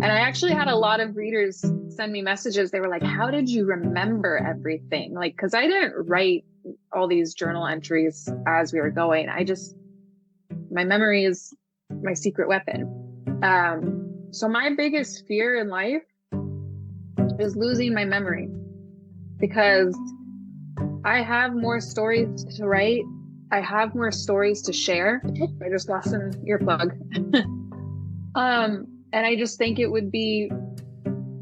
And I actually had a lot of readers send me messages. They were like, how did you remember everything? Like, because I didn't write all these journal entries as we were going. My memory is my secret weapon. So my biggest fear in life is losing my memory, because I have more stories to write. I have more stories to share. I just lost an earplug. And I just think it would be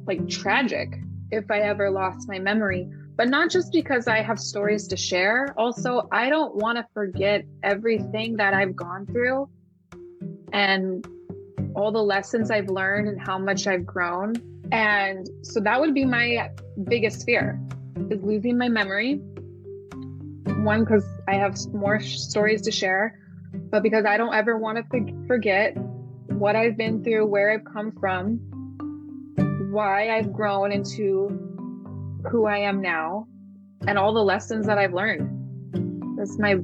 like tragic if I ever lost my memory, but not just because I have stories to share. Also, I don't want to forget everything that I've gone through and all the lessons I've learned and how much I've grown. And so that would be my biggest fear, is losing my memory. One, because I have more stories to share, but because I don't ever want to forget what I've been through, where I've come from, why I've grown into who I am now, and all the lessons that I've learned. That's my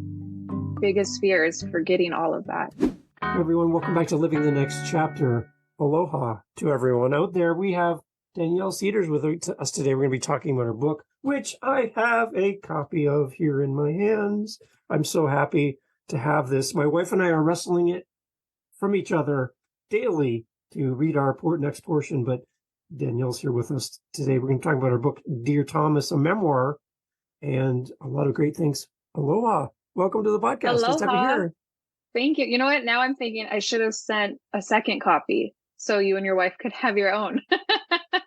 biggest fear, is forgetting all of that. Hey everyone, welcome back to Living the Next Chapter. Aloha to everyone out there. We have Danyelle Cedar with us today. We're going to be talking about her book, which I have a copy of here in my hands. I'm so happy to have this. My wife and I are wrestling it from each other daily to read our next portion, but Danyelle's here with us today. We're going to talk about her book, Dear Thomas, a memoir, and a lot of great things. Aloha. Welcome to the podcast. Aloha. Nice to have you here. Thank you. You know what? Now I'm thinking I should have sent a second copy so you and your wife could have your own.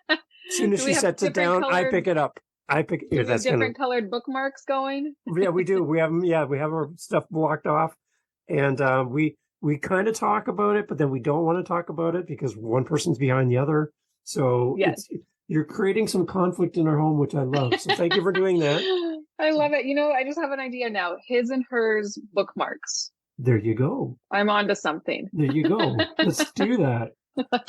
As soon as she sets it down, I pick it up. That's different colored bookmarks going. Yeah, we do. We have them. Yeah, we have our stuff blocked off, and we kind of talk about it, but then we don't want to talk about it because one person's behind the other. So yes. You're creating some conflict in our home, which I love. So thank you for doing that. I love it. You know, I just have an idea now. His and hers bookmarks. There you go. I'm on to something. There you go. Let's do that.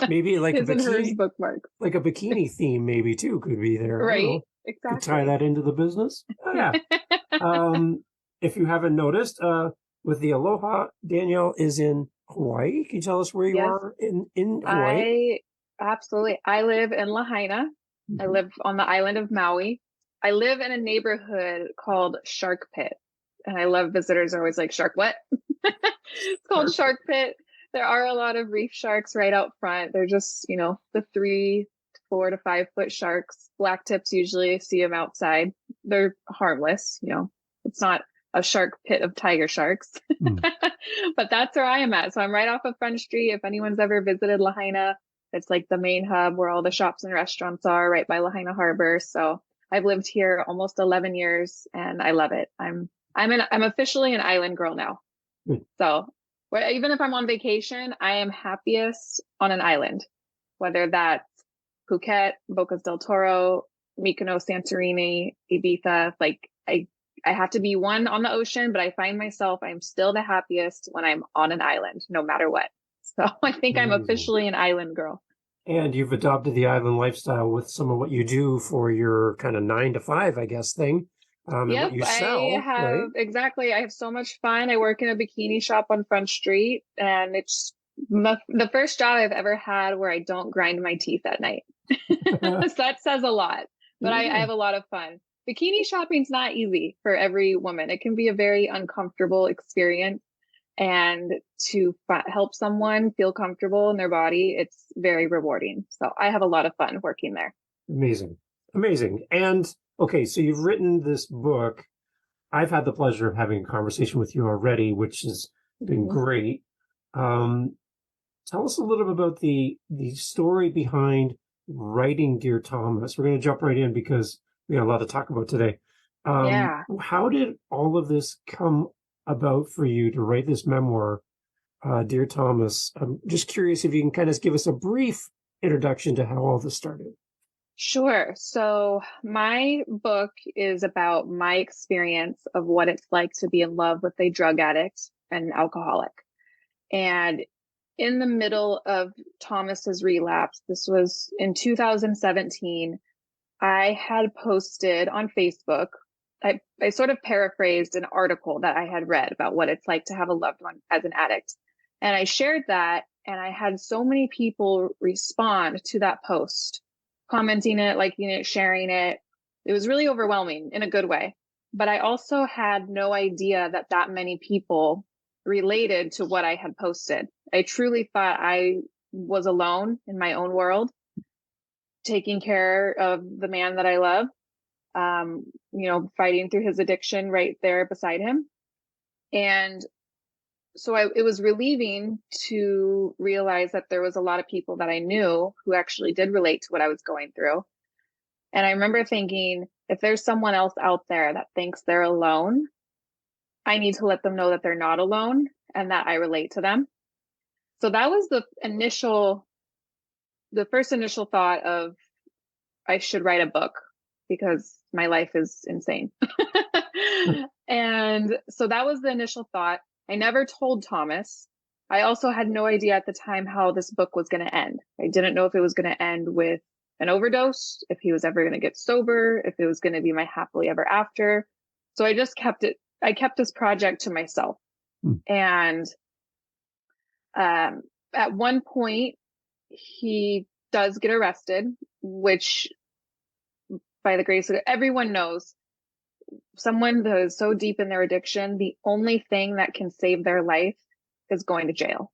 Maybe like his a and hers bikini, bookmarks. like a bikini theme, maybe too could be there. Right. Exactly. Could tie that into the business. Oh, yeah. If you haven't noticed, with the Aloha, Danyelle is in Hawaii. Can you tell us where you are in Hawaii? Absolutely. I live in Lahaina. Mm-hmm. I live on the island of Maui. I live in a neighborhood called Shark Pit. And I love visitors are always like, shark what? It's called Shark Pit. There are a lot of reef sharks right out front. They're just, the 3 to 4 to 5 foot sharks. Black tips usually see them outside. They're harmless, It's not a shark pit of tiger sharks. But that's where I am at. So I'm right off of Front Street. If anyone's ever visited Lahaina, it's like the main hub where all the shops and restaurants are, right by Lahaina Harbor. So I've lived here almost 11 years and I love it. I'm officially an island girl now. So even if I'm on vacation, I am happiest on an island, whether that's Phuket, Bocas del Toro, Mykonos, Santorini, Ibiza. Like I have to be one on the ocean, but I find myself, I'm still the happiest when I'm on an island, no matter what. So I think I'm officially an island girl. And you've adopted the island lifestyle with some of what you do for your kind of 9 to 5, I guess, thing. Yep, you sell, I have, right? Exactly. I have so much fun. I work in a bikini shop on Front Street, and it's the first job I've ever had where I don't grind my teeth at night. So that says a lot, but I have a lot of fun. Bikini shopping's not easy for every woman. It can be a very uncomfortable experience, and to help someone feel comfortable in their body, it's very rewarding. So I have a lot of fun working there. Amazing. And okay, so you've written this book. I've had the pleasure of having a conversation with you already, which has been great. Tell us a little bit about the story behind writing Dear Thomas. We're going to jump right in because we got a lot to talk about today. How did all of this come about for you to write this memoir, Dear Thomas? I'm just curious if you can kind of give us a brief introduction to how all this started. Sure. So my book is about my experience of what it's like to be in love with a drug addict and an alcoholic. And in the middle of Thomas's relapse, this was in 2017, I had posted on Facebook, I sort of paraphrased an article that I had read about what it's like to have a loved one as an addict. And I shared that, And I had so many people respond to that post, commenting it, liking it, sharing it. It was really overwhelming in a good way. But I also had no idea that that many people related to what I had posted. I truly thought I was alone in my own world, taking care of the man that I love, fighting through his addiction right there beside him. And so it was relieving to realize that there was a lot of people that I knew who actually did relate to what I was going through. And I remember thinking, if there's someone else out there that thinks they're alone, I need to let them know that they're not alone and that I relate to them. So that was the first initial thought of, I should write a book because my life is insane. And so that was the initial thought. I never told Thomas. I also had no idea at the time how this book was going to end. I didn't know if it was going to end with an overdose, if he was ever going to get sober, if it was going to be my happily ever after. So I just kept this project to myself. And at one point, he does get arrested, which, by the grace of everyone knows, someone that is so deep in their addiction, the only thing that can save their life is going to jail.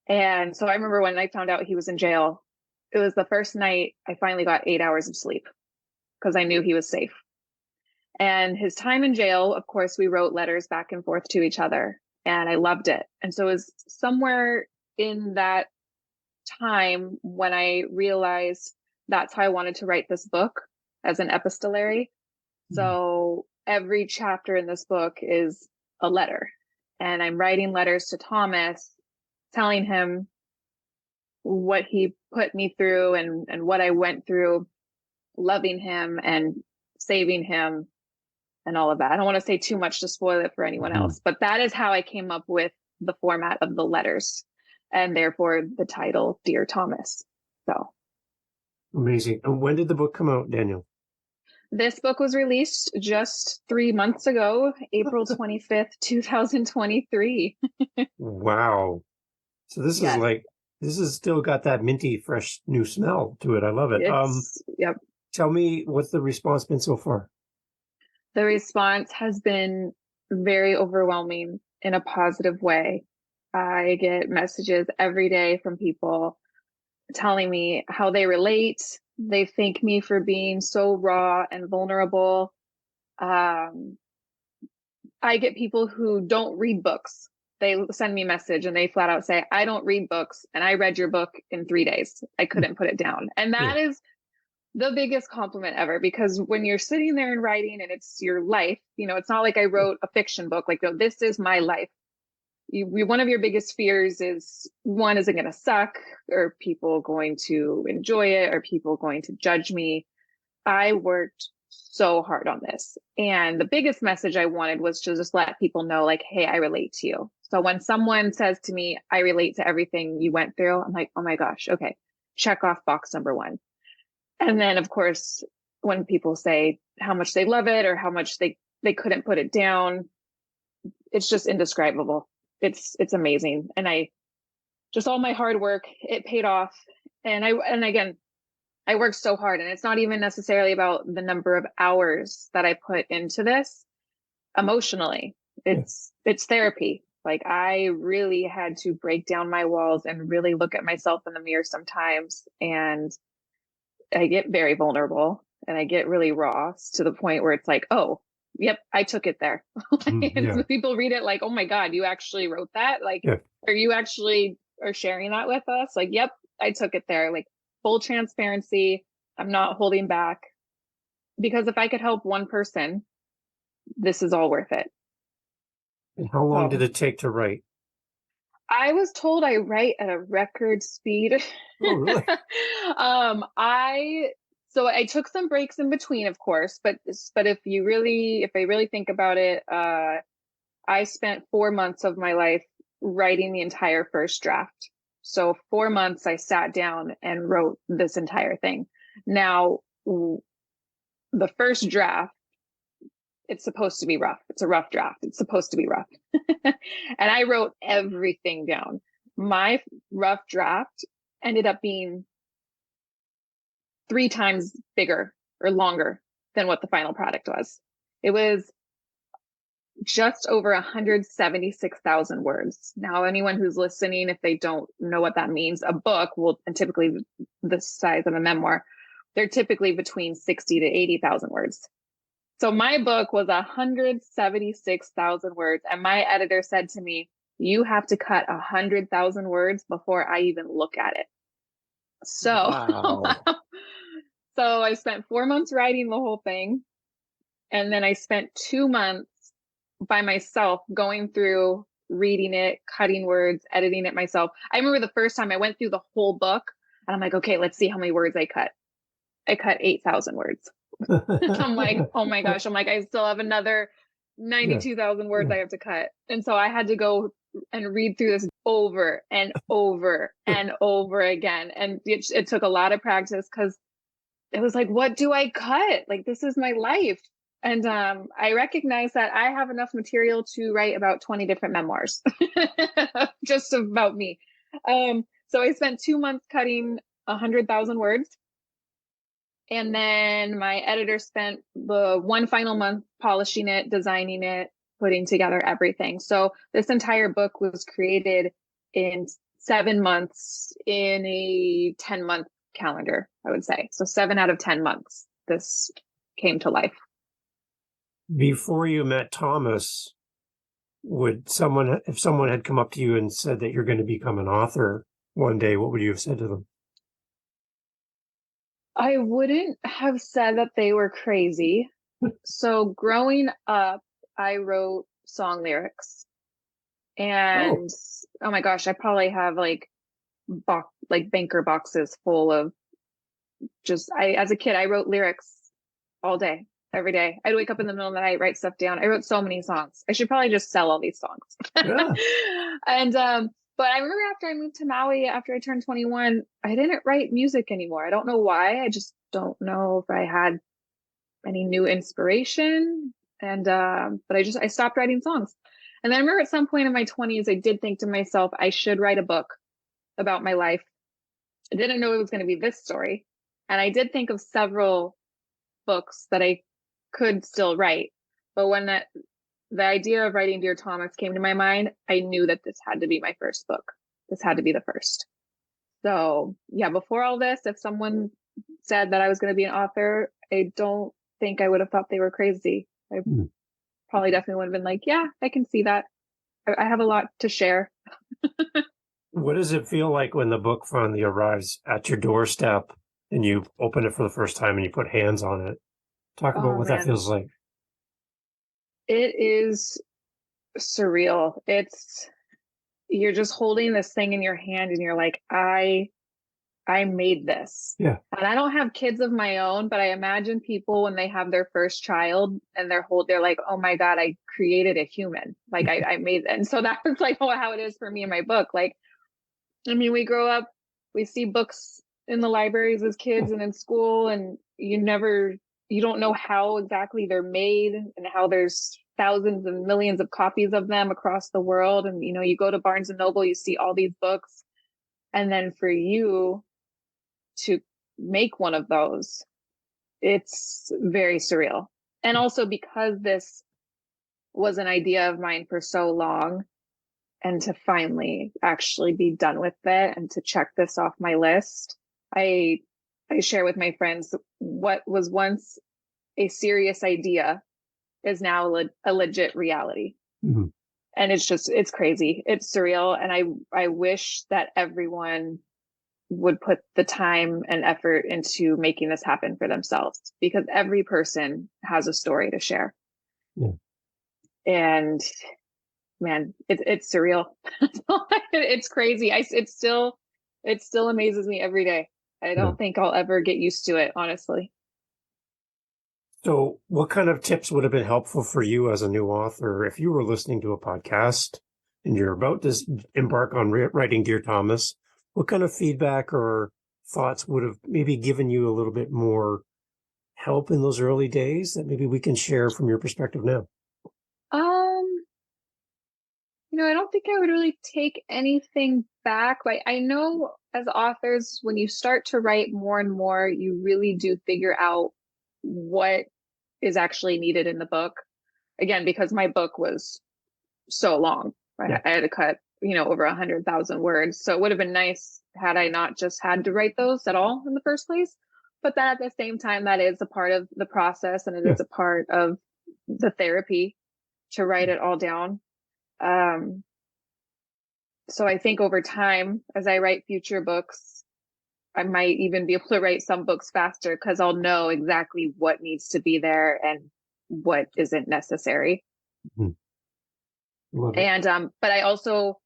And so I remember when I found out he was in jail, it was the first night I finally got 8 hours of sleep because I knew he was safe. And his time in jail, of course, we wrote letters back and forth to each other, and I loved it. And so it was somewhere in that time when I realized that's how I wanted to write this book, as an epistolary. So every chapter in this book is a letter, and I'm writing letters to Thomas, telling him what he put me through and what I went through, loving him and saving him and all of that. I don't want to say too much to spoil it for anyone else, but that is how I came up with the format of the letters, and therefore the title, Dear Thomas. So amazing. And when did the book come out, Danyelle? This book was released just 3 months ago, April 25th, 2023. Wow. So this is like, this has still got that minty, fresh, new smell to it. I love it. Yep. Tell me, what's the response been so far? The response has been very overwhelming in a positive way. I get messages every day from people telling me how they relate. They thank me for being so raw and vulnerable. I get people who don't read books. They send me a message and they flat out say, I don't read books, and I read your book in 3 days. I couldn't put it down. And that is the biggest compliment ever, because when you're sitting there and writing and it's your life, it's not like I wrote a fiction book, like, no, this is my life. One of your biggest fears is, one, is it going to suck? Are people going to enjoy it? Are people going to judge me? I worked so hard on this. And the biggest message I wanted was to just let people know, like, hey, I relate to you. So when someone says to me, I relate to everything you went through, I'm like, oh my gosh, okay, check off box number 1. And then, of course, when people say how much they love it or how much they couldn't put it down, it's just indescribable. It's amazing. And just all my hard work, it paid off. And again, I worked so hard, and it's not even necessarily about the number of hours that I put into this emotionally. It's therapy. Like, I really had to break down my walls and really look at myself in the mirror sometimes. And I get very vulnerable and I get really raw to the point where it's like, oh, yep, I took it there. And people read it like, oh my God, you actually wrote that? Like, are you actually are sharing that with us? Like, yep, I took it there. Like, full transparency. I'm not holding back, because if I could help one person, this is all worth it. And how long did it take to write? I was told I write at a record speed. Oh, really? So I took some breaks in between, of course, but if I really think about it, I spent 4 months of my life writing the entire first draft. So 4 months I sat down and wrote this entire thing. Now, the first draft, it's supposed to be rough. It's a rough draft. It's supposed to be rough. And I wrote everything down. my rough draft ended up being 3 times bigger or longer than what the final product was. It was just over 176,000 words. Now, anyone who's listening, if they don't know what that means, a book will, and typically the size of a memoir, they're typically between 60 to 80,000 words. So my book was 176,000 words. And my editor said to me, you have to cut 100,000 words before I even look at it. So, Wow. so I spent 4 months writing the whole thing. And then I spent 2 months by myself going through, reading it, cutting words, editing it myself. I remember the first time I went through the whole book and I'm like, okay, let's see how many words I cut. I cut 8,000 words. I'm like, oh my gosh. I'm like, I still have another 92,000 words I have to cut. And so I had to go and read through this over and over and over again. And it took a lot of practice because it was like, what do I cut? Like, this is my life. And I recognize that I have enough material to write about 20 different memoirs, just about me. So I spent 2 months cutting 100,000 words. And then my editor spent the one final month polishing it, designing it, putting together everything. So this entire book was created in 7 months in a 10-month calendar, I would say. So 7 out of 10 months, this came to life. Before you met Thomas, if someone had come up to you and said that you're going to become an author one day, what would you have said to them? I wouldn't have said that they were crazy. So growing up, I wrote song lyrics. And oh my gosh, I probably have like banker boxes full of as a kid, I wrote lyrics all day, every day. I'd wake up in the middle of the night, write stuff down. I wrote so many songs. I should probably just sell all these songs. Yeah. And but I remember after I moved to Maui, after I turned 21, I didn't write music anymore. I don't know why. I just don't know if I had any new inspiration. And but I stopped writing songs. And then I remember at some point in my 20s, I did think to myself, I should write a book about my life. I didn't know it was going to be this story. And I did think of several books that I could still write. But when the idea of writing Dear Thomas came to my mind, I knew that this had to be my first book. This had to be the first. So yeah, before all this, if someone said that I was going to be an author, I don't think I would have thought they were crazy. I probably definitely would have been like, yeah, I can see that. I have a lot to share. What does it feel like when the book finally arrives at your doorstep and you open it for the first time and you put hands on it? Talk about what that feels like. It is surreal. You're just holding this thing in your hand and you're like, I made this. Yeah. And I don't have kids of my own, but I imagine people when they have their first child and they're like, oh my God, I created a human. Like I made it. And so that was like how it is for me in my book. Like, I mean, we grow up, we see books in the libraries as kids and in school, and you don't know how exactly they're made and how there's thousands and millions of copies of them across the world. And, you go to Barnes and Noble, you see all these books. And then for you to make one of those, it's very surreal. And also because this was an idea of mine for so long, and to finally actually be done with it and to check this off my list, I share with my friends what was once a serious idea is now a legit reality. Mm-hmm. And it's crazy. It's surreal. And I wish that everyone would put the time and effort into making this happen for themselves, because every person has a story to share. Yeah. And man, it's surreal. It's crazy. It still amazes me every day. I don't think I'll ever get used to it, honestly. So what kind of tips would have been helpful for you as a new author if you were listening to a podcast and you're about to embark on writing Dear Thomas? What kind of feedback or thoughts would have maybe given you a little bit more help in those early days that maybe we can share from your perspective now? I don't think I would really take anything back. Like, I know as authors, when you start to write more and more, you really do figure out what is actually needed in the book. Again, because my book was so long, Yeah. I had to cut, over 100,000 words. So it would have been nice had I not just had to write those at all in the first place. But then at the same time, that is a part of the process, and it Yeah. is a part of the therapy to write it all down. Um, so I think over time, as I write future books, I might even be able to write some books faster because I'll know exactly what needs to be there and what isn't necessary. Mhm. Love it. And but I also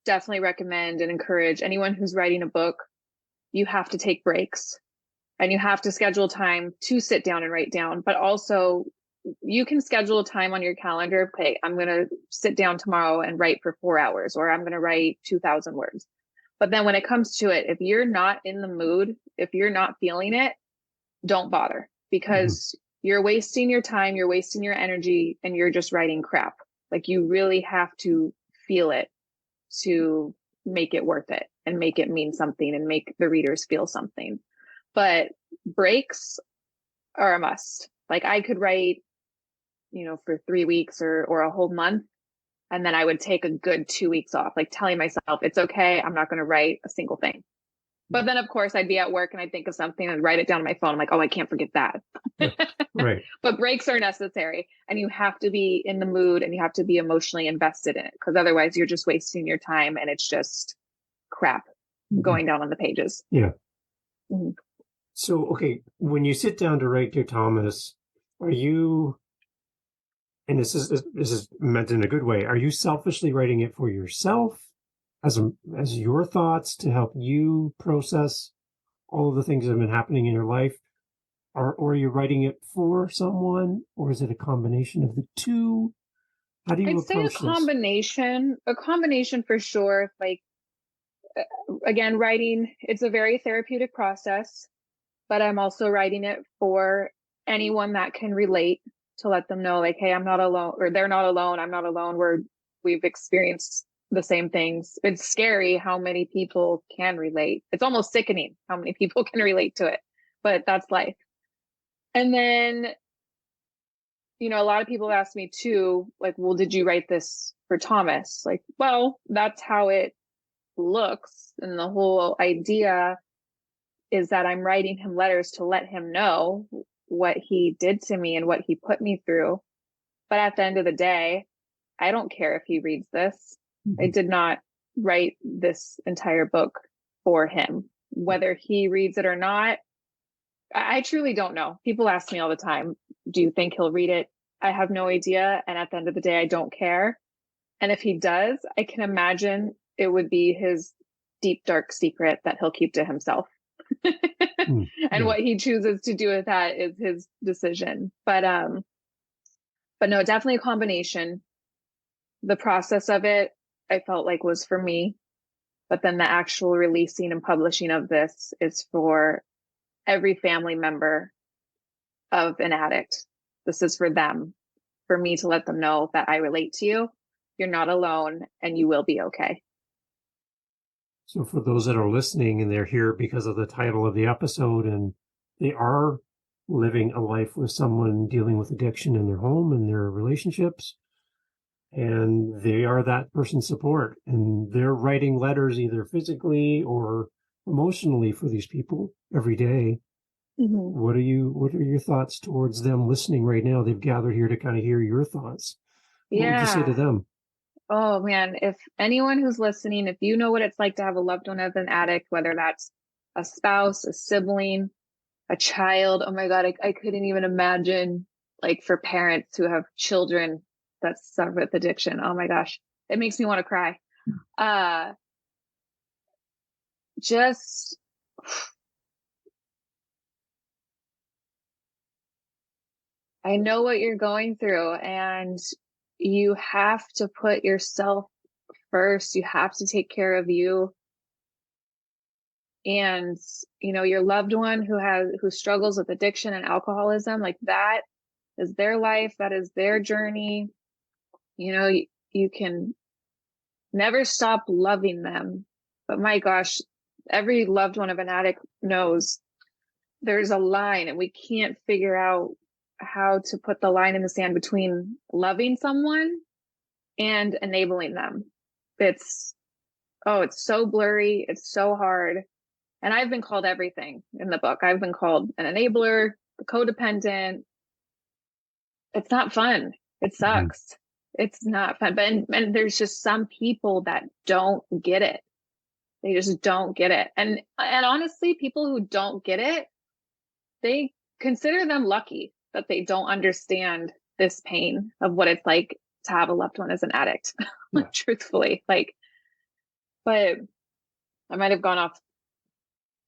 definitely recommend and encourage anyone who's writing a book, you have to take breaks and you have to schedule time to sit down and write down, but also you can schedule a time on your calendar. Okay, I'm going to sit down tomorrow and write for 4 hours, or I'm going to write 2,000 words. But then when it comes to it, if you're not in the mood, if you're not feeling it, don't bother, because you're wasting your time, you're wasting your energy, and you're just writing crap. Like, you really have to feel it to make it worth it and make it mean something and make the readers feel something. But breaks are a must. Like, I could write, for 3 weeks or a whole month, and then I would take a good 2 weeks off, like telling myself, it's okay, I'm not going to write a single thing. But then, of course, I'd be at work and I'd think of something and write it down on my phone. I'm like, oh, I can't forget that. Yeah. Right. But breaks are necessary, and you have to be in the mood and you have to be emotionally invested in it, because otherwise you're just wasting your time and it's just crap going down on the pages. Yeah. Mm-hmm. So, okay, when you sit down to write, dear Thomas, are you, and this is meant in a good way, are you selfishly writing it for yourself as your thoughts to help you process all of the things that have been happening in your life? Or are you writing it for someone, or is it a combination of the two? How do you I'd say approach this? a combination for sure. Like, again, writing, it's a very therapeutic process, but I'm also writing it for anyone that can relate, to let them know, like, hey, I'm not alone, or they're not alone. I'm not alone. We've experienced the same things. It's scary how many people can relate. It's almost sickening how many people can relate to it, but that's life. And then, a lot of people ask me too, like, well, did you write this for Thomas? Like, well, that's how it looks. And the whole idea is that I'm writing him letters to let him know what he did to me and what he put me through. But at the end of the day, I don't care if he reads this. I did not write this entire book for him. Whether he reads it or not, I truly don't know. People ask me all the time, do you think he'll read it? I have no idea. And at the end of the day, I don't care. And if he does, I can imagine it would be his deep, dark secret that he'll keep to himself. And what he chooses to do with that is his decision. But no, definitely a combination. The process of it, I felt like, was for me, but then the actual releasing and publishing of this is for every family member of an addict. This is for them, for me to let them know that I relate to you. You're not alone, and you will be okay. So for those that are listening and they're here because of the title of the episode, and they are living a life with someone dealing with addiction in their home and their relationships, and they are that person's support, and they're writing letters either physically or emotionally for these people every day. What are your thoughts towards them listening right now? They've gathered here to kind of hear your thoughts. What would you say to them? Oh man, if anyone who's listening, if you know what it's like to have a loved one as an addict, whether that's a spouse, a sibling, a child, oh my God, I couldn't even imagine, like, for parents who have children that suffer with addiction. Oh my gosh, it makes me want to cry. Just, I know what you're going through, and you have to put yourself first. You have to take care of you. And, your loved one who struggles with addiction and alcoholism, like, that is their life. That is their journey. You can never stop loving them. But my gosh, every loved one of an addict knows there's a line, and we can't figure out how to put the line in the sand between loving someone and enabling them. It's so blurry. It's so hard. And I've been called everything in the book. I've been called an enabler, the codependent. It's not fun. It sucks. It's not fun. But and there's just some people that don't get it. They just don't get it. And honestly, people who don't get it, they consider them lucky that they don't understand this pain of what it's like to have a loved one as an addict. Yeah. Truthfully, like, but I might have gone off.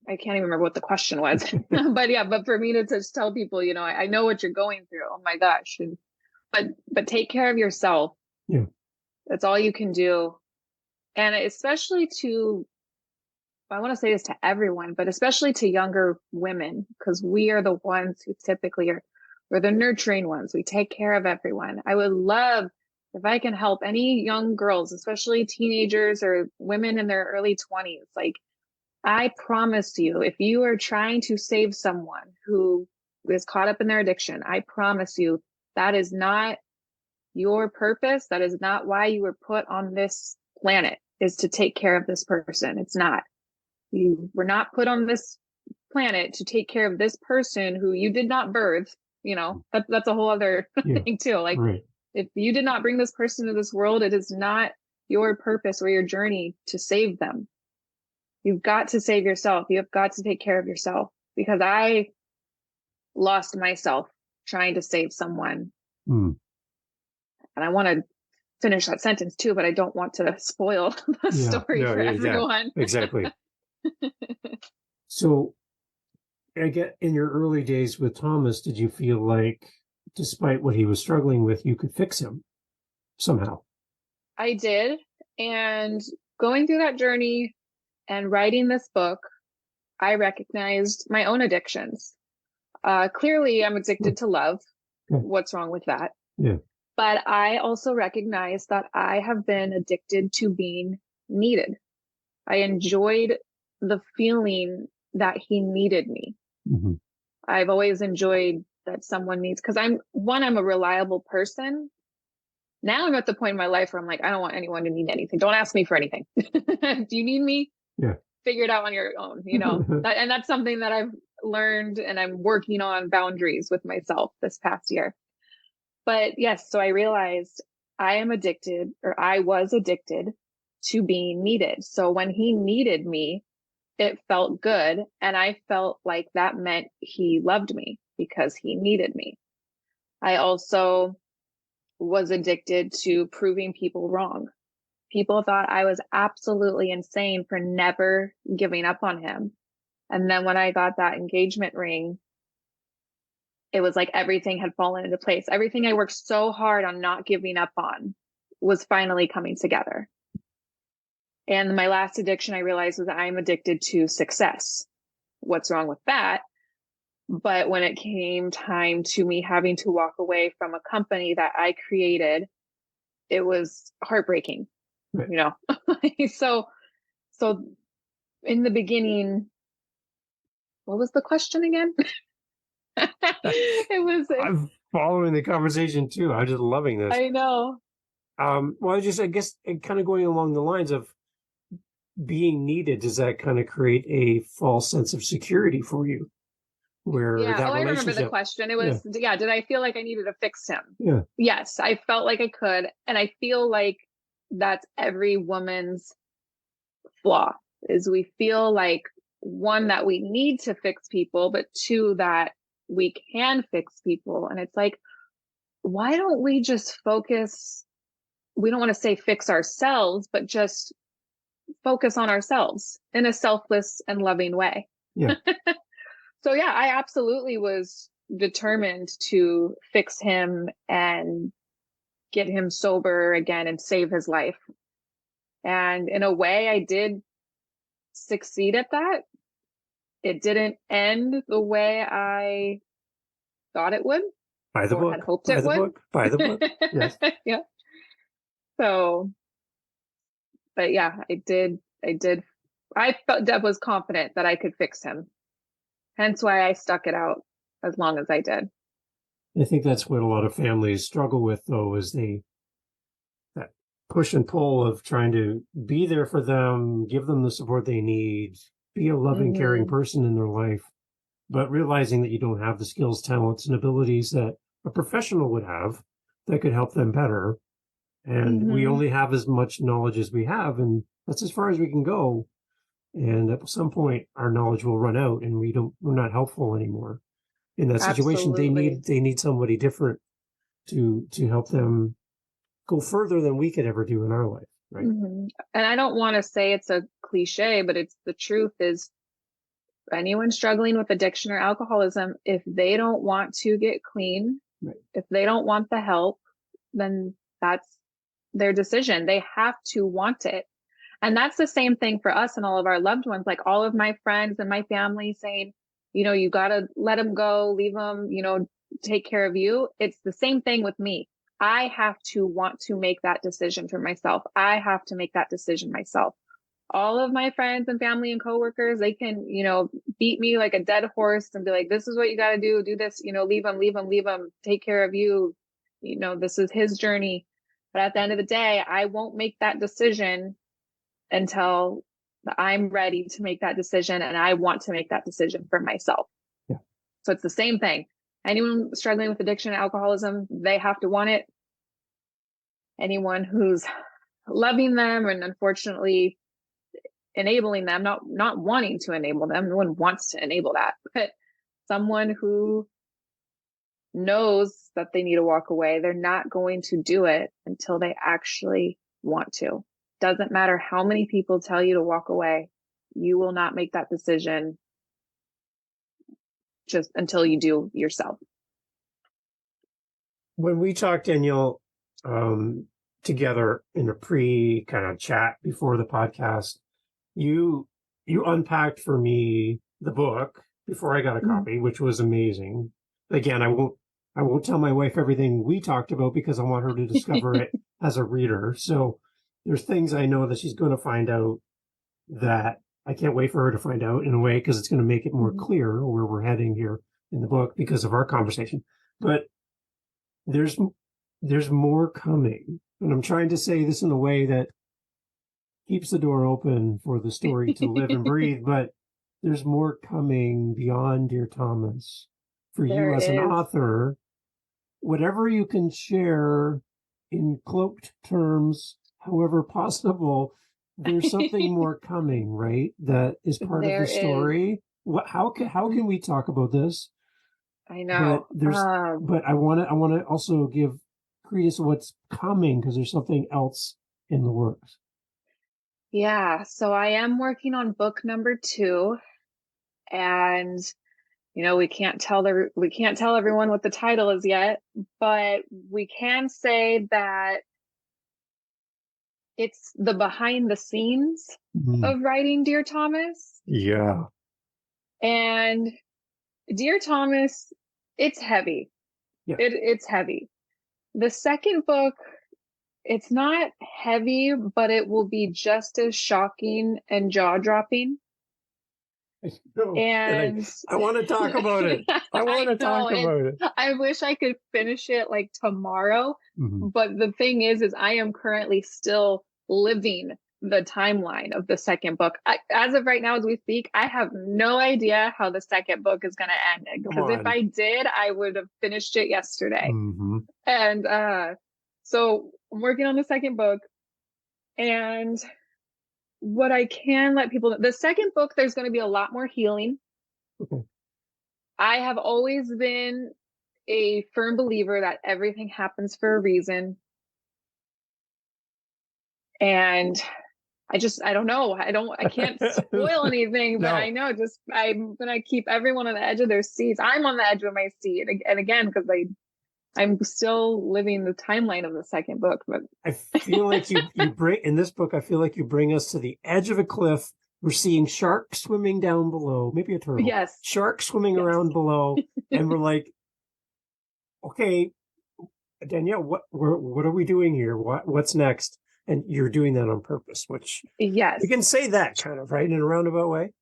I can't even remember what the question was, but for me to just tell people, I know what you're going through. Oh my gosh. But take care of yourself. Yeah. That's all you can do. And especially I want to say this to everyone, but especially to younger women, because we are the ones who typically we're the nurturing ones. We take care of everyone. I would love if I can help any young girls, especially teenagers or women in their early 20s. Like, I promise you, if you are trying to save someone who is caught up in their addiction, I promise you that is not your purpose. That is not why you were put on this planet, is to take care of this person. It's not. You were not put on this planet to take care of this person who you did not birth. That's a whole other thing too. Like, right. If you did not bring this person to this world, it is not your purpose or your journey to save them. You've got to save yourself. You have got to take care of yourself, because I lost myself trying to save someone. And I want to finish that sentence too, but I don't want to spoil the story for everyone. Yeah, exactly. So I get, in your early days with Thomas, did you feel like, despite what he was struggling with, you could fix him somehow? I did. And going through that journey and writing this book, I recognized my own addictions. Clearly, I'm addicted to love. Okay. What's wrong with that? Yeah. But I also recognize that I have been addicted to being needed. I enjoyed the feeling that he needed me. Mm-hmm. I've always enjoyed that someone needs, because I'm a reliable person. Now I'm at the point in my life where I'm like, I don't want anyone to need anything. Don't ask me for anything. Do you need me? Yeah. Figure it out on your own, and that's something that I've learned, and I'm working on boundaries with myself this past year. But yes, so I realized I was addicted to being needed. So when he needed me, it felt good. And I felt like that meant he loved me because he needed me. I also was addicted to proving people wrong. People thought I was absolutely insane for never giving up on him. And then when I got that engagement ring, it was like everything had fallen into place. Everything I worked so hard on not giving up on was finally coming together. And my last addiction, I realized, was I'm addicted to success. What's wrong with that? But when it came time to me having to walk away from a company that I created, it was heartbreaking, right. So in the beginning, what was the question again? I'm following the conversation too. I'm just loving this. I know. Well, I guess kind of going along the lines of being needed, does that kind of create a false sense of security for you? Where that I remember the question. It was, did I feel like I needed to fix him? Yeah. Yes, I felt like I could. And I feel like that's every woman's flaw, is we feel like, one, that we need to fix people, but two, that we can fix people. And it's like, why don't we just focus? We don't want to say fix ourselves, but just focus on ourselves in a selfless and loving way. Yeah. So I absolutely was determined to fix him and get him sober again and save his life. And in a way, I did succeed at that. It didn't end the way I thought it would. By the book. Had hoped it would. By the book. Yes. Yeah. So But yeah, I felt Deb was confident that I could fix him. Hence why I stuck it out as long as I did. I think that's what a lot of families struggle with, though, is that push and pull of trying to be there for them, give them the support they need, be a loving, caring person in their life, but realizing that you don't have the skills, talents, and abilities that a professional would have that could help them better. And we only have as much knowledge as we have, and that's as far as we can go. And at some point, our knowledge will run out, and we're not helpful anymore. In that situation, Absolutely. they need somebody different to help them go further than we could ever do in our life, right? And I don't want to say it's a cliche, but it's the truth is anyone struggling with addiction or alcoholism, if they don't want to get clean, if they don't want the help, then that's their decision. They have to want it. And that's the same thing for us and all of our loved ones. Like all of my friends and my family saying, you got to let them go, leave them, take care of you. It's the same thing with me. I have to want to make that decision for myself. I have to make that decision myself. All of my friends and family and coworkers, they can, beat me like a dead horse and be like, this is what you got to do this, leave them, take care of you. This is his journey. But at the end of the day, I won't make that decision until I'm ready to make that decision. And I want to make that decision for myself. Yeah. So it's the same thing. Anyone struggling with addiction and alcoholism, they have to want it. Anyone who's loving them and unfortunately enabling them, not wanting to enable them. No one wants to enable that, but someone who knows that they need to walk away, they're not going to do it until they actually want to. Doesn't matter how many people tell you to walk away, you will not make that decision just until you do yourself. When we talked, Danyelle, together in a pre kind of chat before the podcast, you unpacked for me the book before I got a copy, which was amazing. Again, I won't tell my wife everything we talked about because I want her to discover it as a reader. So there's things I know that she's going to find out that I can't wait for her to find out in a way, because it's going to make it more clear where we're heading here in the book because of our conversation. But there's more coming. And I'm trying to say this in a way that keeps the door open for the story to live and breathe, but there's more coming beyond Dear Thomas for you as an author. Whatever you can share in cloaked terms, however possible, there's something more coming, right? That is part of the story. How can we talk about this? I know. But I want to also give credence to what's coming, because there's something else in the works. Yeah. So I am working on book number 2, and we can't tell everyone what the title is yet, but we can say that it's the behind the scenes of writing Dear Thomas. Yeah. And Dear Thomas, it's heavy. Yeah. It's heavy. The second book, it's not heavy, but it will be just as shocking and jaw-dropping. And I want to talk about it. I want to talk about it. I wish I could finish it like tomorrow. But the thing is I am currently still living the timeline of the second book. As of right now, as we speak, I have no idea how the second book is going to end. Because if I did, I would have finished it yesterday. And so I'm working on the second book. And what I can let people know, the second book, there's going to be a lot more healing. I have always been a firm believer that everything happens for a reason. And I don't know. I can't spoil anything, but I know I'm going to keep everyone on the edge of their seats. I'm on the edge of my seat. And again, because I'm still living the timeline of the second book. But I feel like you bring, in this book, I feel like you bring us to the edge of a cliff. We're seeing sharks swimming down below, maybe a turtle. Yes. Sharks swimming around below. And we're like, okay, Danyelle, what are we doing here? What's next? and you're doing that on purpose, which Yes, you can say that kind of, right, in a roundabout way.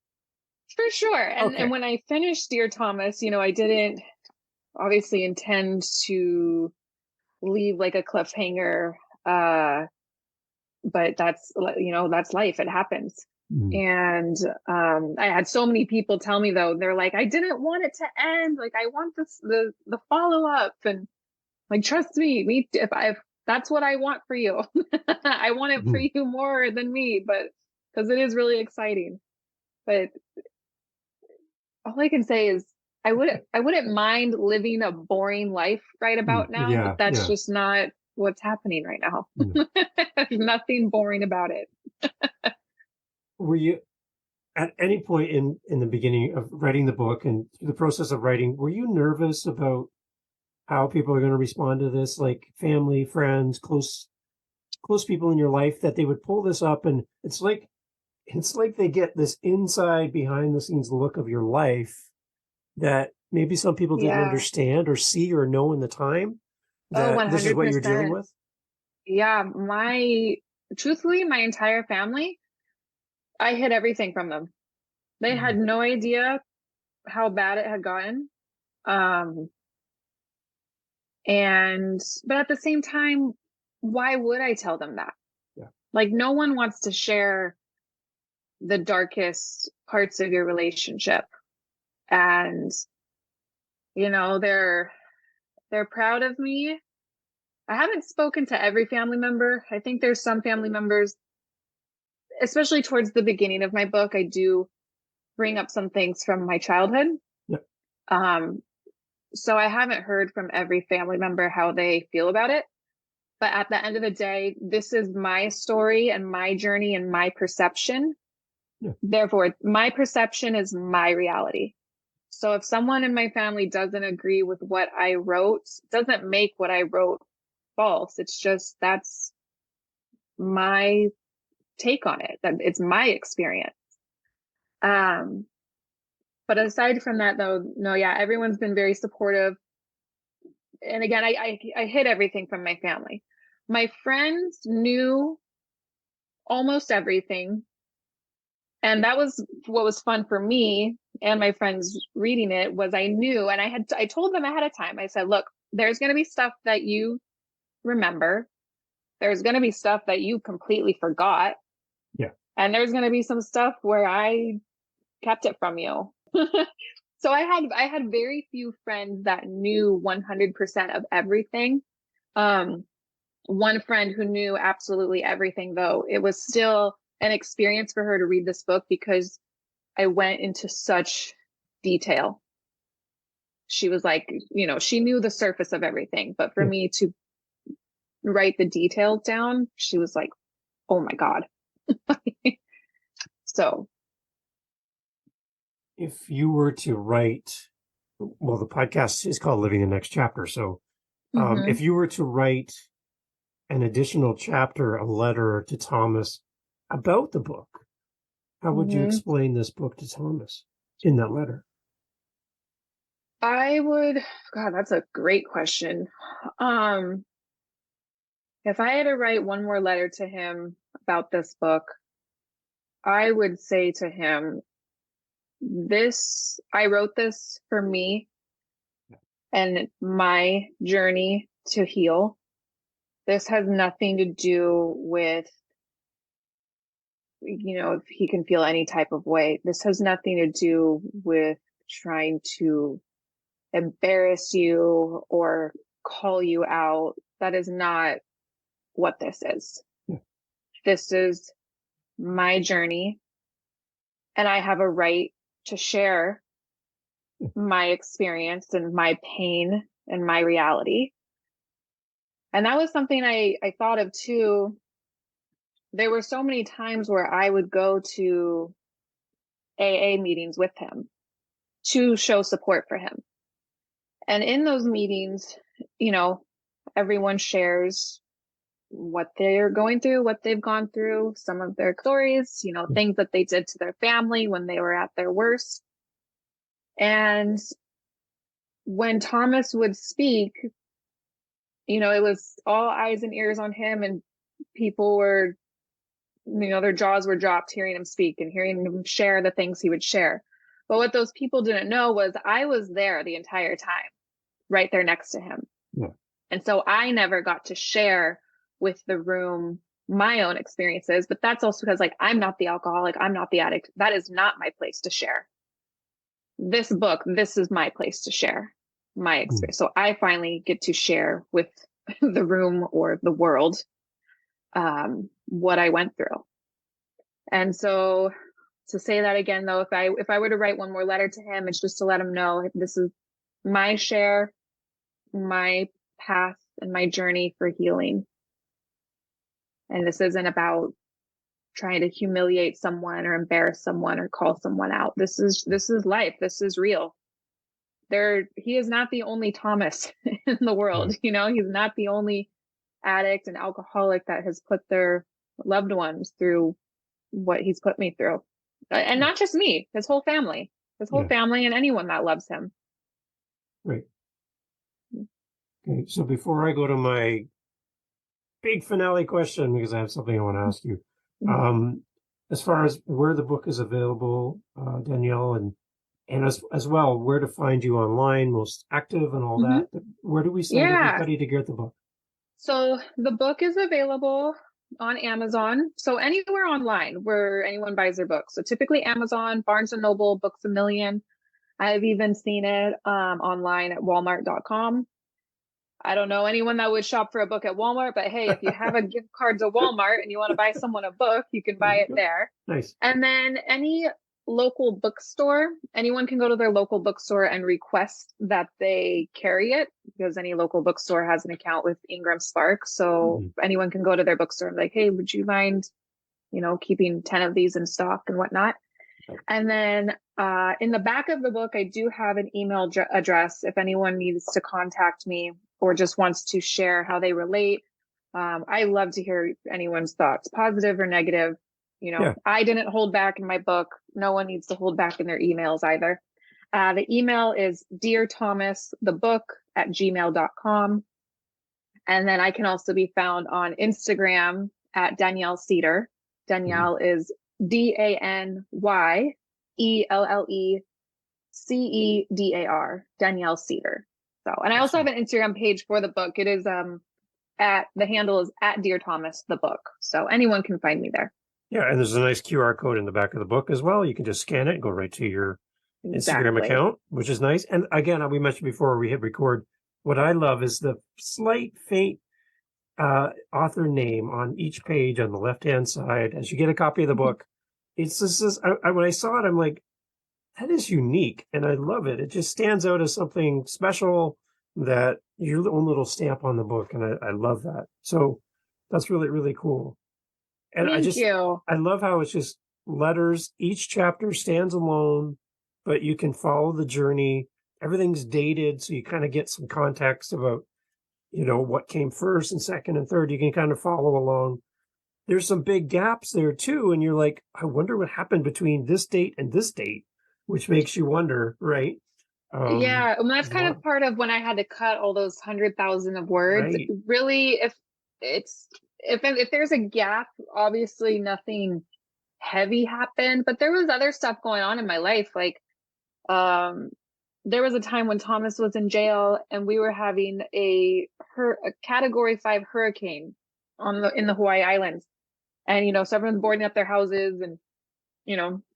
for sure. And Okay. and when I finished Dear Thomas, I didn't obviously intend to leave like a cliffhanger. But that's life. It happens. Mm. And I had so many people tell me though, they're like, I didn't want it to end. Like, I want the follow up, and like, trust me, if that's what I want for you. I want it for Mm. you more than me, but because it is really exciting. But all I can say is I wouldn't mind living a boring life right Mm. about now, but Yeah, that's yeah. just not what's happening right now. Mm. There's nothing boring about it. Were you at any point in the beginning of writing the book and through the process of writing, were you nervous about how people are going to respond to this, like family, friends, close people in your life, that they would pull this up and it's like they get this inside behind the scenes look of your life that maybe some people didn't Yeah. understand or see or know in the time, Oh, that this is what you're dealing 100%. with? Yeah, truthfully, my entire family, I hid everything from them. They Mm. had no idea how bad it had gotten. Um, but at the same time, why would I tell them that? Yeah. Like, no one wants to share the darkest parts of your relationship. And, they're proud of me. I haven't spoken to every family member. I think there's some family members, especially towards the beginning of my book, I do bring up some things from my childhood. Yeah. So I haven't heard from every family member how they feel about it. But at the end of the day, this is my story and my journey and my perception. Yeah. Therefore, my perception is my reality. So if someone in my family doesn't agree with what I wrote, doesn't make what I wrote false. It's just that's my take on it. That it's my experience. But aside from that, though, no, yeah, everyone's been very supportive. And again, I hid everything from my family. My friends knew almost everything, and that was what was fun for me and my friends reading it. Was I knew, and I told them ahead of time. I said, look, there's going to be stuff that you remember. There's going to be stuff that you completely forgot. Yeah. And there's going to be some stuff where I kept it from you. So I had very few friends that knew 100% of everything. One friend who knew absolutely everything, though, it was still an experience for her to read this book because I went into such detail. She was like, she knew the surface of everything, but for Yeah. me to write the details down, she was like, oh my God. So If you were to write, well, the podcast is called Living the Next Chapter. So if you were to write an additional chapter, a letter to Thomas about the book, how would you explain this book to Thomas in that letter? I would, God, that's a great question. If I had to write one more letter to him about this book, I would say to him, I wrote this for me and my journey to heal. This has nothing to do with, if he can feel any type of way. This has nothing to do with trying to embarrass you or call you out. That is not what this is. Yeah. This is my journey, and I have a right to share my experience and my pain and my reality. And that was something I thought of too. There were so many times where I would go to AA meetings with him to show support for him. And in those meetings, everyone shares what they're going through, what they've gone through, some of their stories, things that they did to their family when they were at their worst. And when Thomas would speak, it was all eyes and ears on him. And people were, their jaws were dropped hearing him speak and hearing him share the things he would share. But what those people didn't know was I was there the entire time, right there next to him. Yeah. And so I never got to share with the room my own experiences, but that's also because, like, I'm not the alcoholic, I'm not the addict. That is not my place to share. This book, this is my place to share my experience. So I finally get to share with the room or the world what I went through. And so to say that again, though, if I were to write one more letter to him, it's just to let him know this is my share, my path, and my journey for healing. And this isn't about trying to humiliate someone or embarrass someone or call someone out. This is life. This is real. He is not the only Thomas in the world. He's not the only addict and alcoholic that has put their loved ones through what he's put me through. And not just me, his whole family and anyone that loves him. Right. Okay. So before I go to my big finale question, because I have something I want to ask you, as far as where the book is available, Danyelle, and as well, where to find you online, most active and all that, where do we send everybody to get the book? So the book is available on Amazon. So anywhere online where anyone buys their book. So typically Amazon, Barnes and Noble, Books A Million. I've even seen it online at Walmart.com. I don't know anyone that would shop for a book at Walmart, but hey, if you have a gift card to Walmart and you want to buy someone a book, you can buy it there. Nice. And then any local bookstore, anyone can go to their local bookstore and request that they carry it, because any local bookstore has an account with Ingram Spark. So anyone can go to their bookstore and be like, hey, would you mind, keeping 10 of these in stock and whatnot? And then in the back of the book, I do have an email address if anyone needs to contact me or just wants to share how they relate. I love to hear anyone's thoughts, positive or negative. I didn't hold back in my book. No one needs to hold back in their emails either. The email is dearthomasthebook@gmail.com. And then I can also be found on Instagram at Danyelle Cedar. Danyelle is DanyelleCedar, Danyelle Cedar. So, and I also have an Instagram page for the book. It is the handle is at Dear Thomas the book. So anyone can find me there. Yeah, and there's a nice QR code in the back of the book as well. You can just scan it and go right to your Instagram account, which is nice. And again, we mentioned before we hit record, what I love is the slight faint author name on each page on the left-hand side. As you get a copy of the book, it's just, when I saw it, I'm like, that is unique. And I love it. It just stands out as something special, that your own little stamp on the book. And I love that. So that's really, really cool. And Thank you. I love how it's just letters. Each chapter stands alone, but you can follow the journey. Everything's dated, so you kind of get some context about, what came first and second and third. You can kind of follow along. There's some big gaps there too, and you're like, I wonder what happened between this date and this date, which makes you wonder, right? Yeah, and that's kind of part of when I had to cut all those 100,000 of words. Right. Really, if there's a gap, obviously nothing heavy happened, but there was other stuff going on in my life. Like, there was a time when Thomas was in jail and we were having a Category 5 hurricane in the Hawaii Islands. And, so everyone's boarding up their houses and,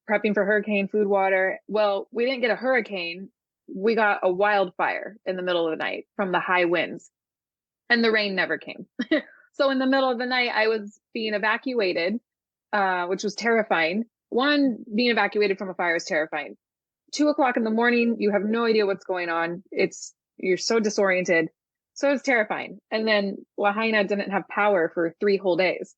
prepping for hurricane, food, water. Well, we didn't get a hurricane. We got a wildfire in the middle of the night from the high winds, and the rain never came. So in the middle of the night, I was being evacuated, which was terrifying. One, being evacuated from a fire is terrifying. 2:00 in the morning, you have no idea what's going on. You're so disoriented. So it's terrifying. And then Lahaina didn't have power for 3 whole days.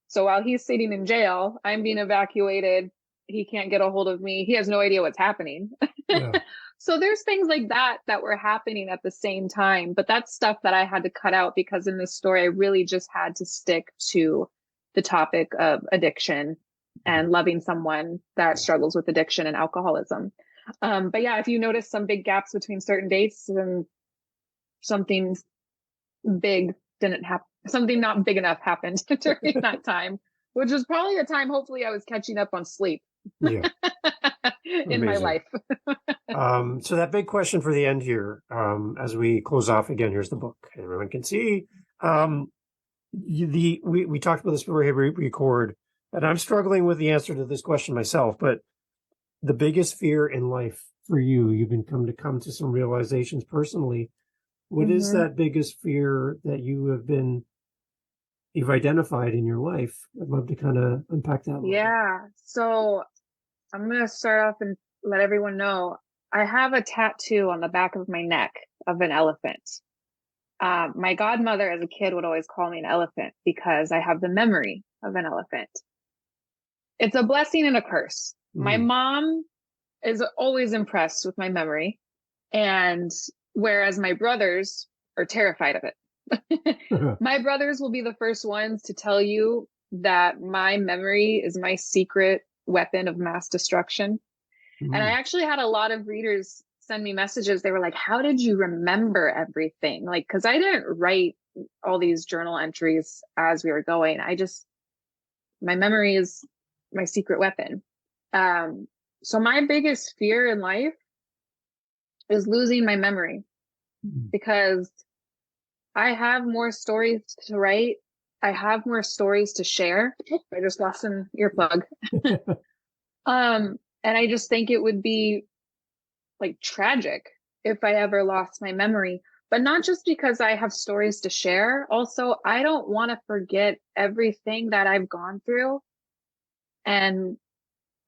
So while he's sitting in jail, I'm being evacuated. He can't get a hold of me. He has no idea what's happening. Yeah. So there's things like that were happening at the same time. But that's stuff that I had to cut out, because in this story, I really just had to stick to the topic of addiction and loving someone that struggles with addiction and alcoholism. But yeah, if you notice some big gaps between certain dates, then something big didn't something not big enough happened during that time, which was probably a time, hopefully, I was catching up on sleep Yeah. in my Amazing. life. So that big question for the end here, as we close off again, here's the book. Everyone can see. We talked about this before we record, and I'm struggling with the answer to this question myself. But the biggest fear in life for you, you've been come to some realizations personally. What is that biggest fear that you've identified in your life? I'd love to kind of unpack that a little bit. Yeah. So I'm going to start off and let everyone know I have a tattoo on the back of my neck of an elephant. My godmother as a kid would always call me an elephant because I have the memory of an elephant. It's a blessing and a curse. My mom is always impressed with my memory, and whereas my brothers are terrified of it. My brothers will be the first ones to tell you that my memory is my secret weapon of mass destruction. And I actually had a lot of readers send me messages. They were like, how did you remember everything? Like, because I didn't write all these journal entries as we were going. My memory is my secret weapon. So my biggest fear in life is losing my memory, because I have more stories to write. I have more stories to share. I just lost an earplug. And I just think it would be like tragic if I ever lost my memory, but not just because I have stories to share. Also, I don't want to forget everything that I've gone through and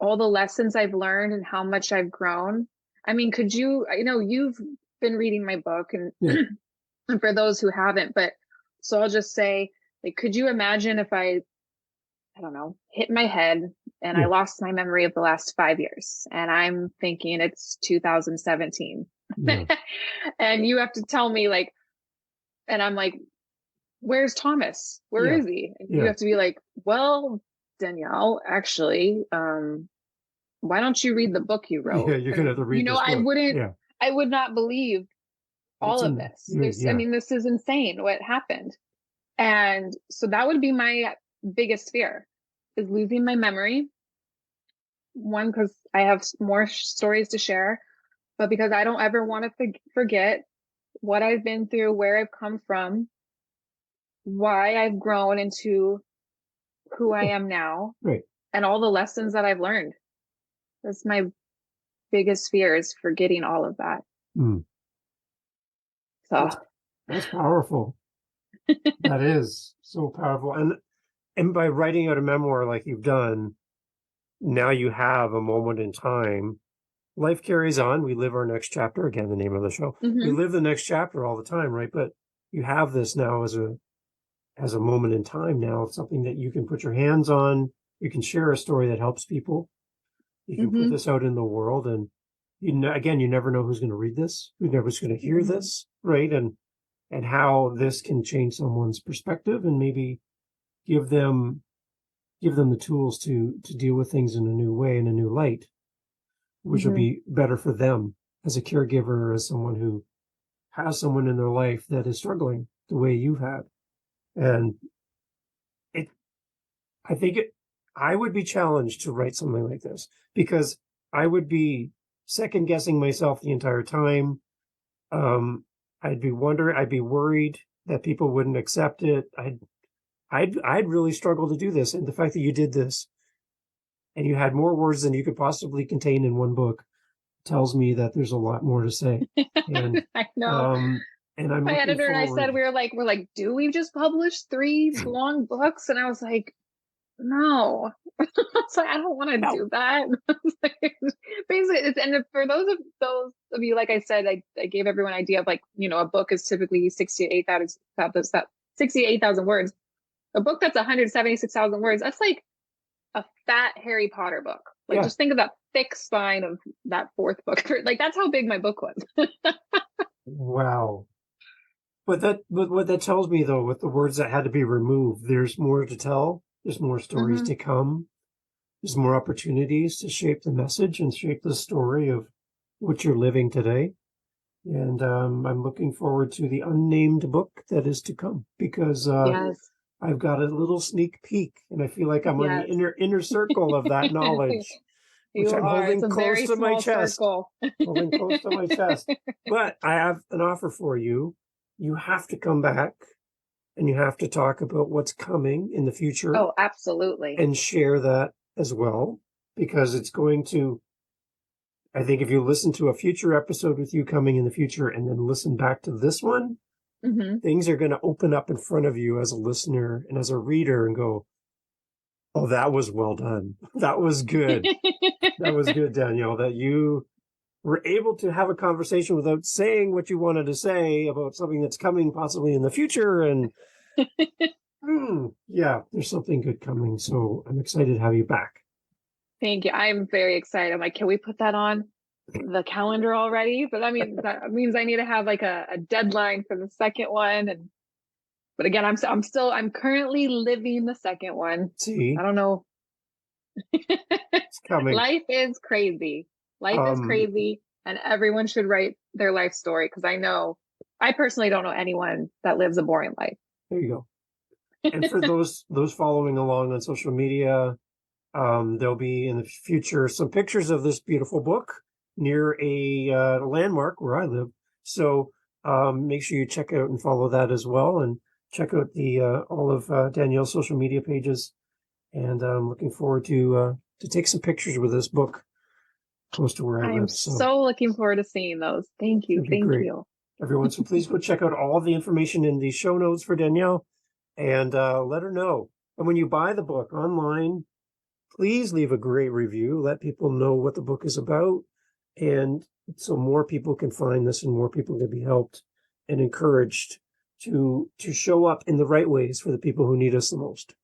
all the lessons I've learned and how much I've grown. I mean, you've been reading my book, and, and for those who haven't, so I'll just say, like, could you imagine if I don't know, hit my head and I lost my memory of the last 5 years, and I'm thinking it's 2017. And you have to tell me, like, and I'm like, where's Thomas? Where is he? And you have to be like, well, Danyelle, actually, why don't you read the book you wrote? Yeah, you're going to have to read this book. I would not believe all of this. I mean, this is insane what happened. And so that would be my biggest fear, is losing my memory. One, because I have more stories to share, but because I don't ever want to forget what I've been through, where I've come from, why I've grown into who I am now, and all the lessons that I've learned. That's my biggest fear, is forgetting all of that. So that's powerful. That is so powerful. And by writing out a memoir like you've done, now you have a moment in time. Life carries on. We live our next chapter. Again, the name of the show. We live the next chapter all the time, right? But you have this now as a moment in time now. It's something that you can put your hands on. You can share a story that helps people. You can put this out in the world, and you never know who's going to read this, who's going to hear this, right? And how this can change someone's perspective and maybe give them the tools to deal with things in a new way, in a new light, which will be better for them as a caregiver, as someone who has someone in their life that is struggling the way you've had. And I would be challenged to write something like this, because I would be second guessing myself the entire time. I'd be worried that people wouldn't accept it. I'd really struggle to do this. And the fact that you did this and you had more words than you could possibly contain in one book tells me that there's a lot more to say. And, I know. And I'm my editor and I said, we're like, do we just publish 3 long books? And I was like, no. So I don't want to do that. Basically, and for those of you, like I said, I gave everyone an idea of, like, a book is typically 68,000 words. A book that's 176,000 words, that's like a fat Harry Potter book. Like, just think of that thick spine of that 4th book. Like, that's how big my book was. Wow. But what that tells me, though, with the words that had to be removed, there's more to tell. There's more stories to come. There's more opportunities to shape the message and shape the story of what you're living today. And I'm looking forward to the unnamed book that is to come, because Yes. I've got a little sneak peek, and I feel like I'm on the Yes. inner circle of that knowledge, which You I'm are. It's holding a close very to my small chest. circle. Holding close to my chest. But I have an offer for you. You have to come back, and you have to talk about what's coming in the future. Oh, absolutely. And share that as well, because it's going to, I think if you listen to a future episode with you coming in the future and then listen back to this one, things are going to open up in front of you as a listener and as a reader and go, oh, that was well done. That was good. That was good, Danyelle, that you were able to have a conversation without saying what you wanted to say about something that's coming possibly in the future. And yeah, there's something good coming. So I'm excited to have you back. Thank you. I'm very excited. I'm like, can we put that on the calendar already? But that means I need to have like a deadline for the second one. But again, I'm currently living the second one. See, I don't know. it's coming. Life is crazy. Life is crazy, and everyone should write their life story, because I personally don't know anyone that lives a boring life. There you go. And for those following along on social media, there'll be in the future some pictures of this beautiful book near a landmark where I live. So make sure you check out and follow that as well, and check out the all of Danyelle's social media pages. And I'm looking forward to take some pictures with this book close to where I live. I'm so looking forward to seeing those. Thank you. Thank you. Everyone, so please go check out all of the information in the show notes for Danyelle, and let her know. And when you buy the book online, please leave a great review. Let people know what the book is about, and so more people can find this and more people can be helped and encouraged to show up in the right ways for the people who need us the most.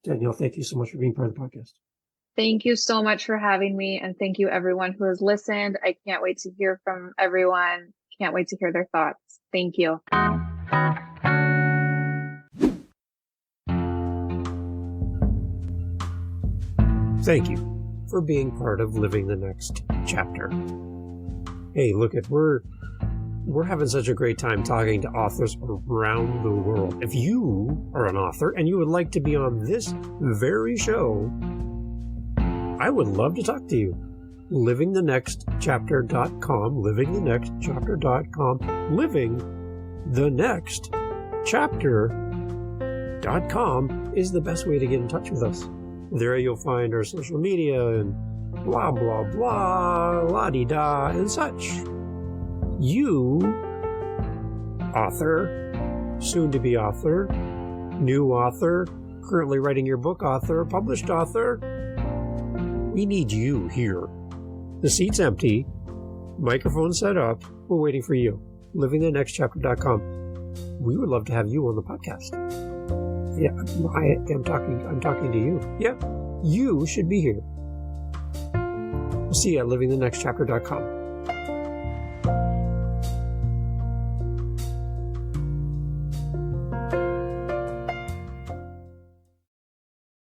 Danyelle, thank you so much for being part of the podcast. Thank you so much for having me, and thank you everyone who has listened. I can't wait to hear from everyone. Can't wait to hear their thoughts. Thank you. Thank you for being part of Living the Next Chapter. Hey, look, we're having such a great time talking to authors around the world. If you are an author and you would like to be on this very show, I would love to talk to you. livingthenextchapter.com, livingthenextchapter.com, livingthenextchapter.com is the best way to get in touch with us. There you'll find our social media and blah, blah, blah, la-di-da, and such. You, author, soon-to-be author, new author, currently writing your book author, published author, we need you here. The seat's empty, microphone set up, we're waiting for you. livingthenextchapter.com. We would love to have you on the podcast. Yeah, I'm talking to you. Yeah, you should be here. We'll see you at livingthenextchapter.com.